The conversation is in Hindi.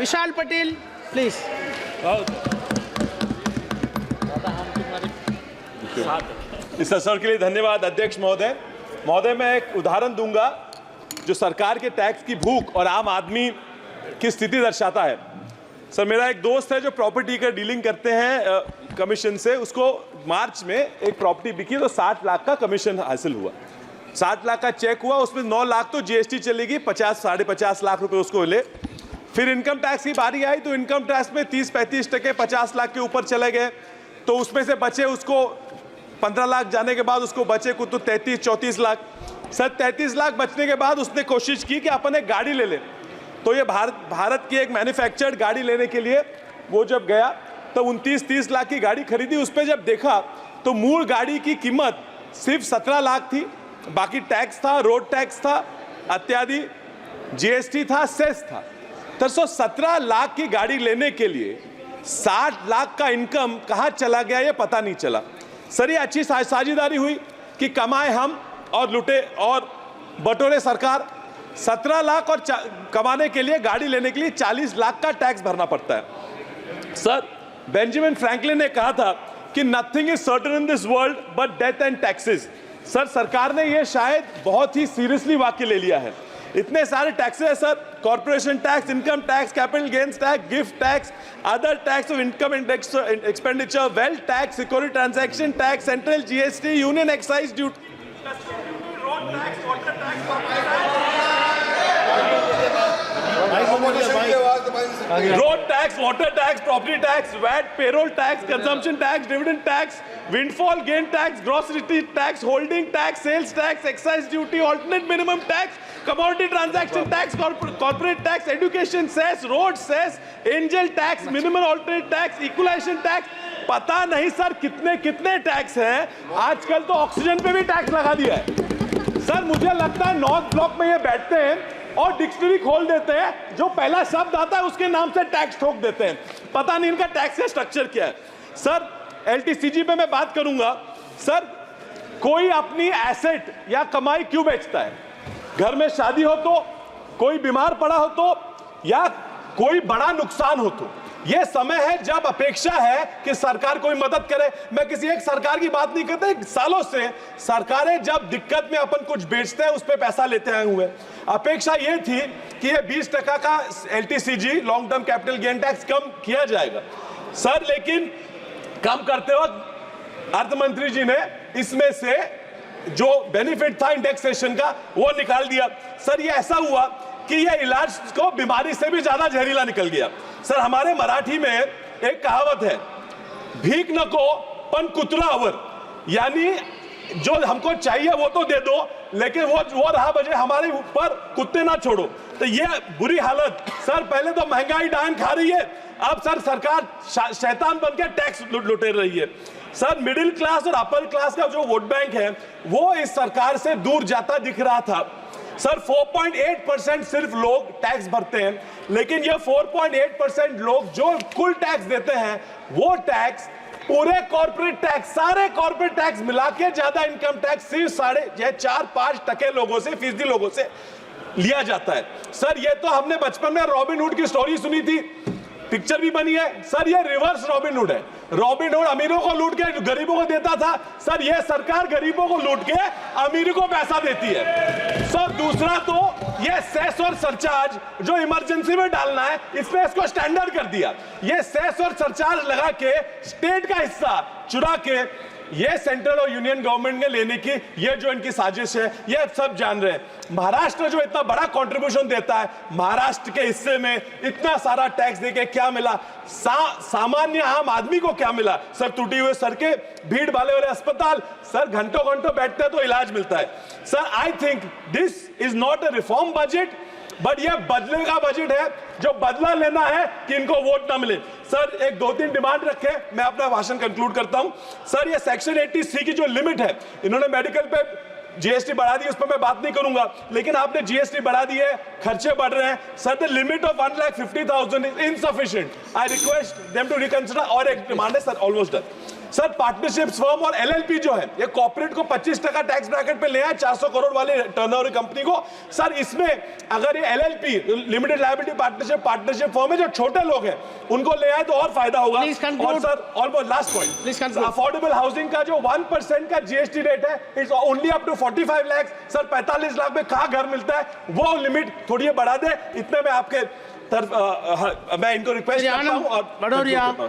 विशाल पटेल प्लीज। इस अवसर के लिए धन्यवाद अध्यक्ष महोदय। महोदय, मैं एक उदाहरण दूंगा जो सरकार के टैक्स की भूख और आम आदमी की स्थिति दर्शाता है। सर, मेरा एक दोस्त है जो प्रॉपर्टी का डीलिंग करते हैं कमीशन से। उसको मार्च में एक प्रॉपर्टी बिकी तो 60 लाख का कमीशन हासिल हुआ। 60 लाख का चेक हुआ, उसमें 9 लाख तो जीएसटी चलेगी, 50-50.5 लाख रुपए उसको मिले। फिर इनकम टैक्स की बारी आई तो इनकम टैक्स में 30-35% 50 लाख के ऊपर चले गए। तो उसमें से बचे उसको 15 लाख जाने के बाद उसको बचे कुछ तो 33-34 लाख। सर, 33 लाख बचने के बाद उसने कोशिश की कि अपन एक गाड़ी ले ले। तो ये भारत की एक मैन्युफैक्चर्ड गाड़ी लेने के लिए वो जब गया तो 29-30 लाख की गाड़ी खरीदी। उस पर जब देखा तो मूल गाड़ी की कीमत सिर्फ 17 लाख थी। बाकी टैक्स था, रोड टैक्स था, इत्यादि जीएसटी था, सेस था। तो 17 लाख की गाड़ी लेने के लिए 60 लाख का इनकम कहाँ चला गया ये पता नहीं चला। सर, ये अच्छी साझेदारी हुई कि कमाए हम और लुटे और बटोरे सरकार। 17 लाख और कमाने के लिए, गाड़ी लेने के लिए 40 लाख का टैक्स भरना पड़ता है। सर, बेंजामिन फ्रैंकलिन ने कहा था कि nothing is certain in this world but death and taxes. Sir, सरकार ने ये शायद बहुत ही सीरियसली वाक्य ले लिया है। इतने सारे टैक्सेस है sir, corporation tax, income tax, capital gains tax, gift tax, other tax of income expenditure, wealth tax, security transaction tax, central GST, union excise duty, road tax, water tax, property tax, VAT, payroll tax, consumption tax, dividend tax, windfall gain tax, grocery tax, holding tax, sales tax, excise duty, alternate minimum tax, commodity transaction tax, corporate tax, education cess, road cess, angel tax, minimum alternate tax, equalisation tax. पता नहीं सर कितने कितने टैक्स हैं। आजकल तो ऑक्सीजन पे भी टैक्स लगा दिया है। सर, मुझे लगता है नॉर्थ ब्लॉक में ये बैठते हैं और डिक्शनरी खोल देते हैं, जो पहला शब्द आता है उसके नाम से टैक्स ठोक देते हैं। पता नहीं इनका टैक्स का स्ट्रक्चर क्या है। सर, एलटीसीजी पे मैं बात करूंगा। सर, कोई अपनी एसेट या कमाई क्यों बेचता है? घर में शादी हो तो, कोई बीमार पड़ा हो तो, या कोई बड़ा नुकसान हो तो। यह समय है जब अपेक्षा है कि सरकार कोई मदद करे। मैं किसी एक सरकार की बात नहीं करता, सालों से सरकारें जब दिक्कत में अपन कुछ बेचते हैं उस पर पैसा लेते आए हुए। अपेक्षा यह थी कि यह 20% का LTCG, long term capital gain tax कम किया जाएगा। सर, लेकिन कम करते वक्त अर्थ मंत्री जी ने इसमें से जो बेनिफिट था इंडेक्सेशन का वो निकाल दिया। सर, ये ऐसा हुआ कि ये इलाज को बीमारी से भी ज्यादा जहरीला निकल गया। सर, हमारे मराठी में एक कहावत है, भीख नको पण कुतरा अवर, यानी जो हमको चाहिए वो तो दे दो, लेकिन वो रहा बजे हमारे ऊपर कुत्ते ना छोड़ो। तो ये बुरी हालत। सर, पहले तो महंगाई डांग खा रही है, अब सर सरकार शैतान बनकर टैक्स लुटेर रही है। सर, मिडिल क्लास और अपर क्लास का जो वोट बैंक है वो इस सरकार से दूर जाता दिख रहा था। सर, 4.8% सिर्फ लोग टैक्स भरते हैं, लेकिन ये 4.8% लोग जो कुल टैक्स देते हैं वो टैक्स पूरे कॉर्पोरेट टैक्स, सारे कॉर्पोरेट टैक्स मिला के ज्यादा इनकम टैक्स सिर्फ 4.5% लोगों से, फीसदी लोगों से लिया जाता है। सर, ये तो हमने बचपन में रॉबिन हुड की स्टोरी सुनी थी, पिक्चर भी बनी है। सर, ये रिवर्स रॉबिन हुड है। रॉबिन हुड अमीरों को लूट के गरीबों को देता था। सर, ये सरकार गरीबों को लूट के अमीरों को पैसा देती है। सर, दूसरा तो ये सेस और सरचार्ज जो इमरजेंसी में डालना है, इसमें इसको स्टैंडर्ड कर दिया। ये सेस और सरचार्ज लगा के स्टेट का हिस्सा चुरा के ये सेंट्रल और यूनियन गवर्नमेंट ने लेने की ये जो इनकी साजिश है, ये सब जान रहे हैं। महाराष्ट्र जो इतना बड़ा कंट्रीब्यूशन देता है, महाराष्ट्र के हिस्से में इतना सारा टैक्स देके क्या मिला? सामान्य आम आदमी को क्या मिला? सर, टूटी हुए सड़कें, भीड़ वाले अस्पताल। सर, घंटों घंटों बैठते हैं तो इलाज मिलता है। Sir, I think this is not a reform budget, but ये बदले का बजट है, जो बदला लेना है कि इनको वोट ना मिले। सर, एक 2-3 डिमांड रखे, मैं अपना भाषण कंक्लूड करता हूं। सर, ये सेक्शन 80C की जो लिमिट है, इन्होंने मेडिकल पे जीएसटी बढ़ा दी, उस पर मैं बात नहीं करूंगा, लेकिन आपने जीएसटी बढ़ा दी है, खर्चे बढ़ रहे हैं। Sir, the limit of 1,50,000 is insufficient. I request them to reconsider. और एक डिमांड है sir, almost done. Sir partnerships firm और एलएलपी जो है ये कॉर्पोरेट को 25% टैक्स ब्रैकेट पे ले आए 400 करोड़ वाले टर्नओवर कंपनी को। सर इसमें अगर ये LLP limited liability partnership firm है जो छोटे लोग हैं उनको ले आए तो और फायदा होगा। और sir almost last point, affordable housing का जो 1% का जीएसटी रेट है it's only up to 45 lakh. Sir 45 lakh में कहाँ घर मिलता है, वो लिमिट थोड़ी बढ़ा दे। इतने में आपके मैं इनको रिक्वेस्ट करता हूं और